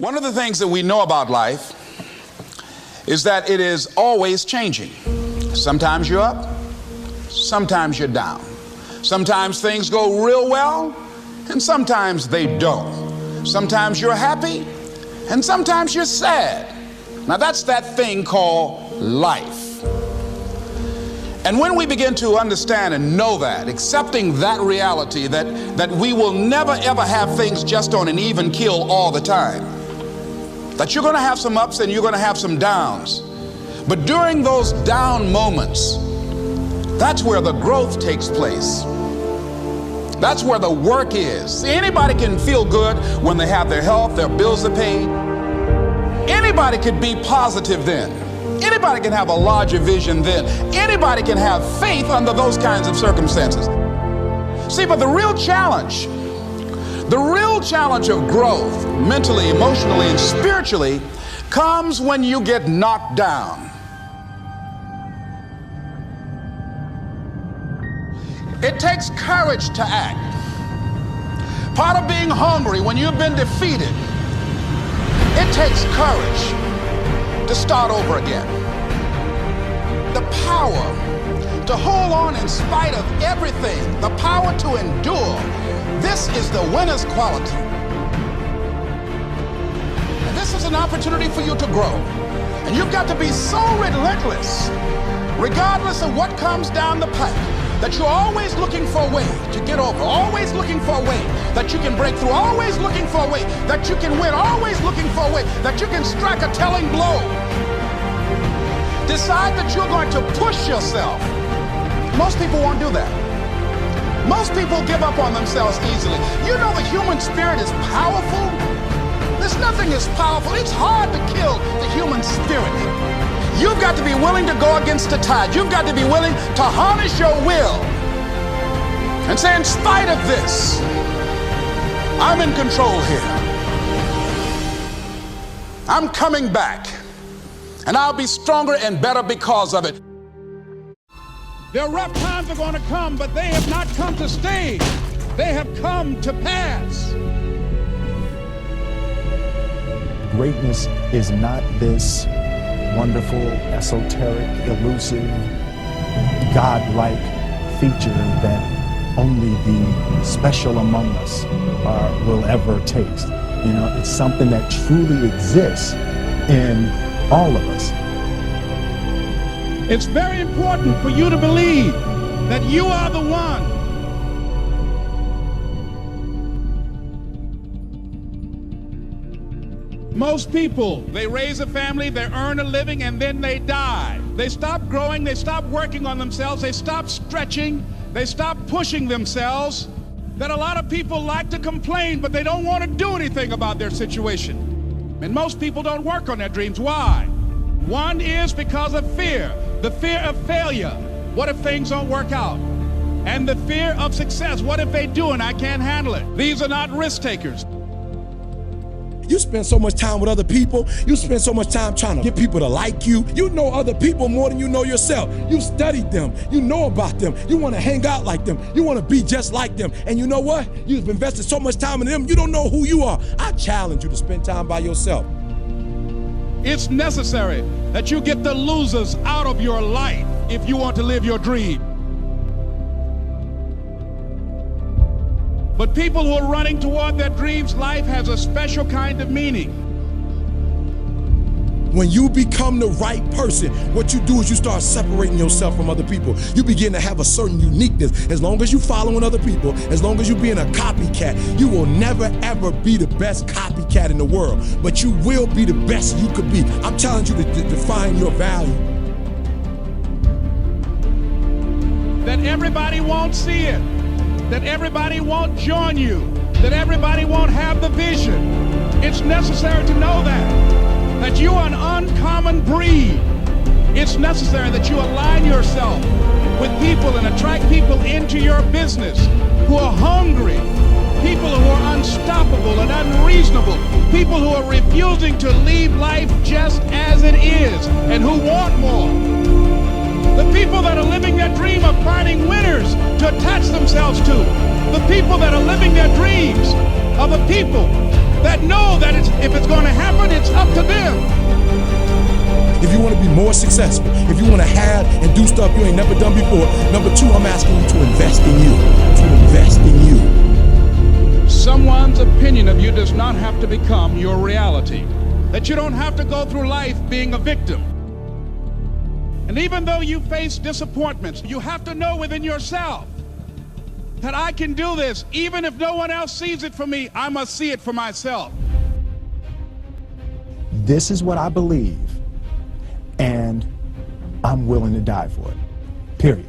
One of the things that we know about life is that it is always changing. Sometimes you're up, sometimes you're down. Sometimes things go real well, and sometimes they don't. Sometimes you're happy, and sometimes you're sad. Now that's that thing called life. And when we begin to understand and know that, accepting that reality that we will never ever have things just on an even keel all the time, that you're going to have some ups and you're going to have some downs. But during those down moments, that's where the growth takes place. That's where the work is. See, anybody can feel good when they have their health, their bills are paid. Anybody can be positive then. Anybody can have a larger vision then. Anybody can have faith under those kinds of circumstances. See, but the real challenge of growth, mentally, emotionally, and spiritually, comes when you get knocked down. It takes courage to act. Part of being hungry when you've been defeated, it takes courage to start over again. The power to hold on in spite of everything, the power to endure. This is the winner's quality. And this is an opportunity for you to grow. And you've got to be so relentless, regardless of what comes down the pipe, that you're always looking for a way to get over, always looking for a way that you can break through, always looking for a way that you can win, always looking for a way that you can strike a telling blow. Decide that you're going to push yourself. Most people won't do that. Most people give up on themselves easily. You know the human spirit is powerful. There's nothing as powerful. It's hard to kill the human spirit. You've got to be willing to go against the tide. You've got to be willing to harness your will and say, in spite of this, I'm in control here. I'm coming back, and I'll be stronger and better because of it. Their rough times are going to come, but they have not come to stay. They have come to pass. Greatness is not this wonderful, esoteric, elusive, God-like feature that only the special among us will ever taste. You know, it's something that truly exists in all of us. It's very important for you to believe that you are the one. Most people, they raise a family, they earn a living, and then they die. They stop growing, they stop working on themselves, they stop stretching, they stop pushing themselves. That a lot of people like to complain, but they don't want to do anything about their situation. And most people don't work on their dreams. Why? One is because of fear. The fear of failure. What if things don't work out? And the fear of success. What if they do and I can't handle it? These are not risk takers. You spend so much time with other people. You spend so much time trying to get people to like you. You know other people more than you know yourself. You studied them. You know about them. You want to hang out like them. You want to be just like them. And you know what? You've invested so much time in them, you don't know who you are. I challenge you to spend time by yourself. It's necessary that you get the losers out of your life if you want to live your dream. But people who are running toward their dreams, life has a special kind of meaning. When you become the right person, what you do is you start separating yourself from other people. You begin to have a certain uniqueness. As long as you're following other people, as long as you're being a copycat, you will never ever be the best copycat in the world. But you will be the best you could be. I'm challenging you to define your value. That everybody won't see it. That everybody won't join you. That everybody won't have the vision. It's necessary to know that you are an uncommon breed. It's necessary that you align yourself with people and attract people into your business who are hungry, people who are unstoppable and unreasonable, people who are refusing to leave life just as it is and who want more. The people that are living their dream of finding winners to attach themselves to. The people that are living their dreams are the people that know that if it's going to live. If you want to be more successful, if you want to have and do stuff you ain't never done before, number two, I'm asking you to invest in you. To invest in you. Someone's opinion of you does not have to become your reality. That you don't have to go through life being a victim. And even though you face disappointments, you have to know within yourself that I can do this. Even if no one else sees it for me, I must see it for myself. This is what I believe, and I'm willing to die for it. Period.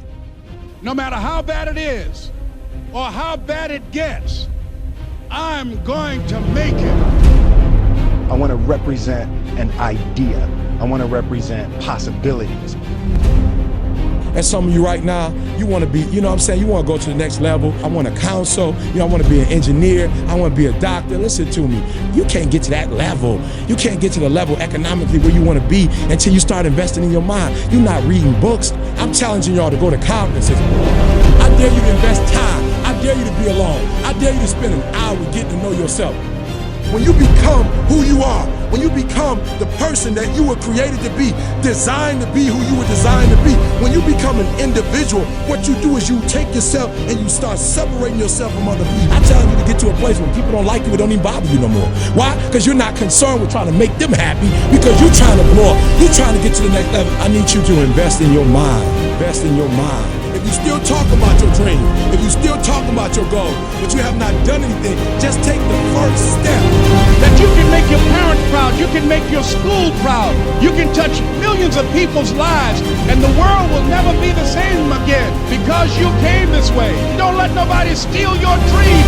No matter how bad it is or how bad it gets, I'm going to make it. I want to represent an idea. I want to represent possibilities. And some of you right now, you want to be, you know what I'm saying, you want to go to the next level. I want to counsel, I want to be an engineer, I want to be a doctor. Listen to me, you can't get to that level. You can't get to the level economically where you want to be until you start investing in your mind. You're not reading books. I'm challenging y'all to go to conferences. I dare you to invest time. I dare you to be alone. I dare you to spend an hour getting to know yourself. When you become who you are, when you become the person that you were created to be, designed to be who you were designed to be, when you become an individual, what you do is you take yourself and you start separating yourself from other people. I tell you to get to a place where people don't like you, it don't even bother you no more. Why? Because you're not concerned with trying to make them happy, because you're trying to blow up. You're trying to get to the next level. I need you to invest in your mind. Invest in your mind. If you still talk about your dream, if you still talk about your goal, but you have not done anything, just take the first step. That you can make your parents proud, you can make your school proud, you can touch millions of people's lives, and the world will never be the same again because you came this way. Don't let nobody steal your dream.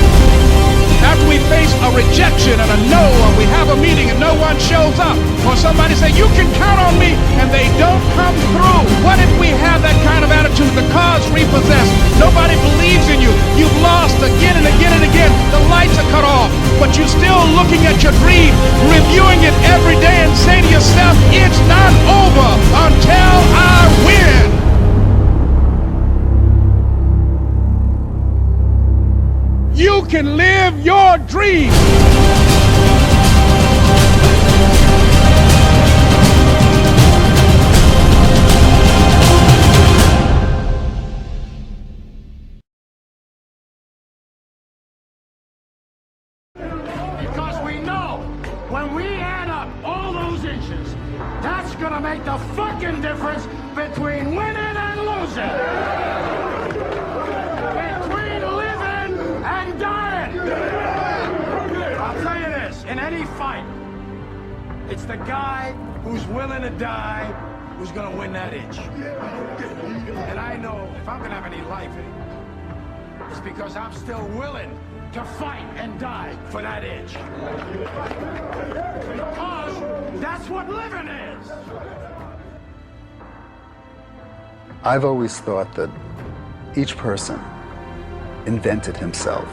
After we face a rejection and a no, or we have a meeting and no one shows up, or somebody say, you can count on me, and they don't come through. What if we have that kind of attitude? The car's repossessed. Nobody believes in you. You've lost again and again and again. The lights are cut off, but you're still looking at your dream, reviewing it every day and say to yourself, it's not over until I win. You can live your dream. Because we know when we add up all those inches, that's gonna make the fucking difference between winning and losing. Between living and dying. I'll tell you this, in any fight, it's the guy who's willing to die who's gonna win that inch. And I know if I'm gonna have any life in it, it's because I'm still willing to fight and die for that inch. Because that's what living is. I've always thought that each person invented himself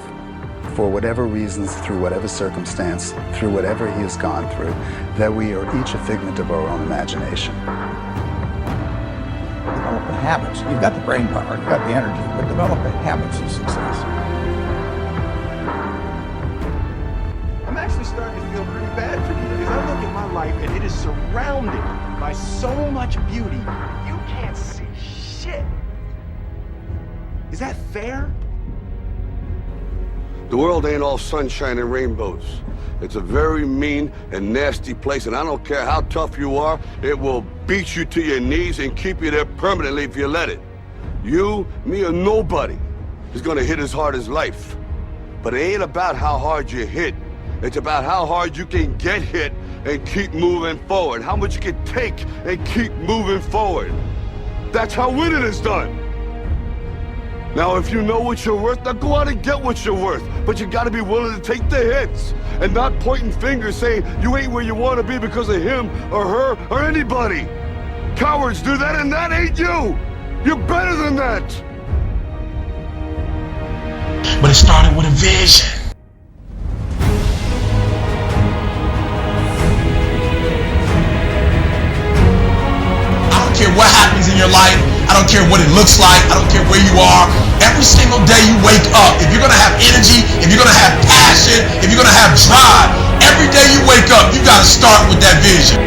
for whatever reasons, through whatever circumstance, through whatever he has gone through, that we are each a figment of our own imagination. Develop the habits. You've got the brain power, you've got the energy, but develop the habits of success. I'm actually starting to feel pretty bad for you because I look at my life and it is surrounded by so much beauty, you can't see shit. Is that fair? The world ain't all sunshine and rainbows. It's a very mean and nasty place, and I don't care how tough you are, it will beat you to your knees and keep you there permanently if you let it. You, me, or nobody is gonna hit as hard as life. But it ain't about how hard you hit. It's about how hard you can get hit and keep moving forward. How much you can take and keep moving forward. That's how winning is done. Now, if you know what you're worth, now go out and get what you're worth. But you gotta be willing to take the hits and not pointing fingers saying you ain't where you wanna be because of him or her or anybody. Cowards do that, and that ain't you. You're better than that. But it started with a vision. I don't care what happens in your life. I don't care what it looks like. I don't care where you are. Every single day you wake up, if you're going to have energy, if you're going to have passion, if you're going to have drive, every day you wake up, you got to start with that vision.